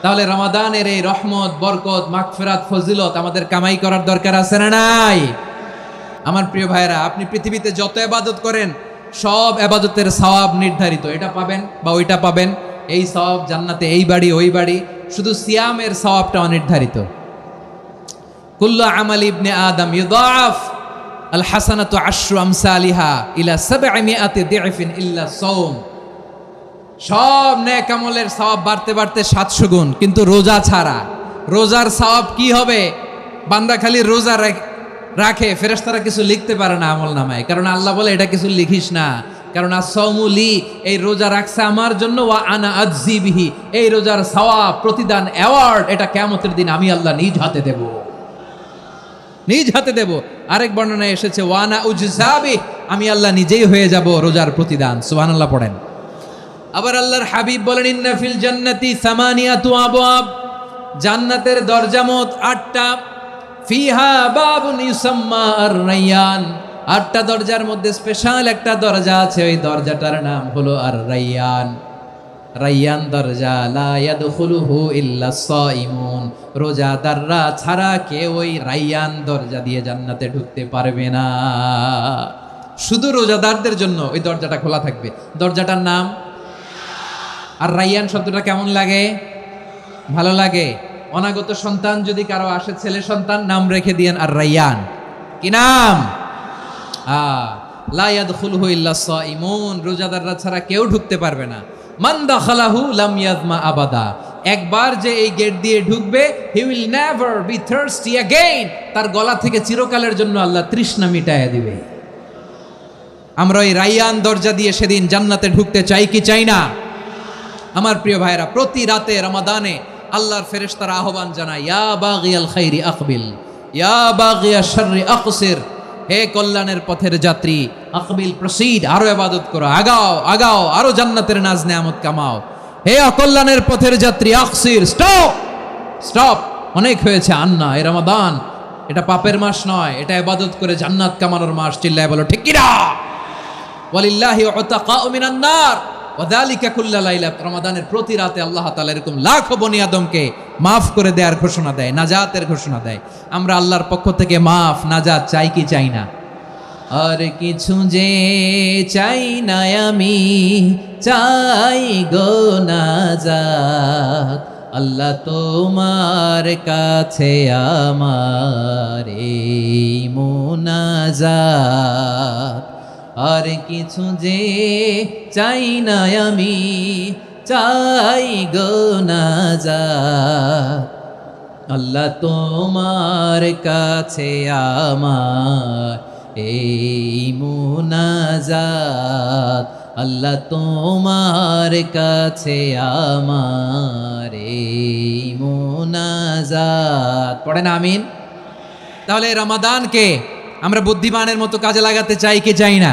তাহলে রমাদানের এই রহমত, বরকত, মাগফিরাত, ফজিলত আমাদের কামাই করার দরকার আছে না নাই? আমার প্রিয় ভাইরা, আপনি পৃথিবীতে যত ইবাদত করেন সব ইবাদতের সওয়াব নির্ধারিত, এটা পাবেন বা ওইটা পাবেন, এই সওয়াব জান্নাতে, এই বাড়ি ওই বাড়ি। শুধু সিয়ামের সওয়াবটা অনির্ধারিত। কুল্লু আমাল ইবনে আদম ইউদাআফ আল হাসানাতু আশরু আমসালিহা ইলা 700 দি'ফিন ইল্লা সাওম। সব নেক আমলের সওয়াব বাড়তে বাড়তে 700 গুণ, কিন্তু রোজা ছাড়া। রোজার সওয়াব কি হবে? বান্দা খালি রোজা রাখে, ফেরেশতারা কিছু লিখতে পারে না আমল নামায়, কারণ আল্লাহ বলে এটা কিছু লিখিস না, কারণ আসসাওমু লি, এই রোজা রাখছে আমার জন্য, ওয়া আনা আজজি বিহি, এই রোজার সওয়াব, প্রতিদান, অ্যাওয়ার্ড, এটা কিয়ামতের দিন আমি আল্লাহ নিজ হাতে দেব, নিজ হাতে দেব। আরেক বর্ণনায় এসেছে, ওয়ানা উজজাবি, আমি আল্লাহ নিজেই হয়ে যাব রোজার প্রতিদান। সুবহানাল্লাহ পড়েন। আবার আল্লাহর হাবিব বলেন, ইন্না ফিল জান্নাতি সামানিয়াতু আবওয়াব, জান্নাতের দরজা মোট 8টা। ফিহা বাবুন ইউসাম্মা আর-রায়্যান, 8টা দরজার মধ্যে স্পেশাল একটা দরজা আছে, ওই দরজাটার নাম হলো আর-রায়্যান। রায়্যান দরজা, লা ইয়াদখুলুহু ইল্লা সাইমুন, রোজাদাররা ছাড়া কেউ ওই রায়্যান দরজা দিয়ে জান্নাতে ঢুকতে পারবে না। শুধু রোজাদারদের জন্য ওই দরজাটা খোলা থাকবে। দরজাটার নাম আর রায়্যান। শব্দটা কেমন লাগে? ভালো লাগে। অনাগত সন্তান যদি কারো আসে, ছেলে সন্তান, নাম রেখে দিয়েন আর রায়্যান। কি নাম? লা ইয়াদখুলুহু ইল্লা সাইমুন, রোজাদাররা ছাড়া কেউ ঢুকতে পারবে না। মান দাখালাহু লাম ইয়াজমা আবাদা, একবার যে এই গেট দিয়ে ঢুকবে, he will never be thirsty again, তার গলা থেকে চিরকালের জন্য আল্লাহ তৃষ্ণা মিটায়া দিবে। আমরা ওই রায়্যান দরজা দিয়ে সেদিন জান্নাতে ঢুকতে চাই কি চাই না? আমার প্রিয় ভাইরা, প্রতি রাতে রমাদানে আল্লাহর ফেরেশতারা আহ্বান জানায়, ইয়া বাগিয়াল খাইরি আকবিল, ইয়া বাগিয়াশ শাররি আকসির, হে কল্যাণের পথের যাত্রী, আকবিল, প্রসিড, আরো ইবাদত করো, আগাও আগাও, আরো জান্নাতের নাজ নেয়ামত কামাও। হে অকল্যাণের পথের যাত্রী, আকসির, স্টপ স্টপ, অনেক হয়েছে। আন্না, এই রমাদান এটা পাপের মাস নয়, এটা ইবাদত করে জান্নাত কামানোর মাস। চিল্লায় বলো ঠিক কিনা? ওয়ালিল্লাহি উতাকাউ মিনান নার ওয়া যালিকা কুল্লা লাইলা, রমাদানের প্রতি রাতে আল্লাহ তাআলা এরকম লাখো বনি আদমকে মাফ করে দেওয়ার ঘোষণা দেয়, নাজাতের ঘোষণা দেয়। আমরা আল্লাহর পক্ষ থেকে মাফ, নাজাত চাই কি চাই না? আর কিছু যে চাই না আমি, চাই গো নাজাত, আল্লাহ তোমার কাছে আমার এই মুনাজাত। আর কিছু যে চাই না আমি, চাই গো নাজাত, আল্লাহ তোমার কাছে আমার এই মুনাজাত, আল্লাহ তোমার কাছে আমার এই মুনাজাত। পড়েন আমিন। তাহলে এই রমাদানকে আমরা বুদ্ধিমানের মতো কাজে লাগাতে চাই কি চাই না?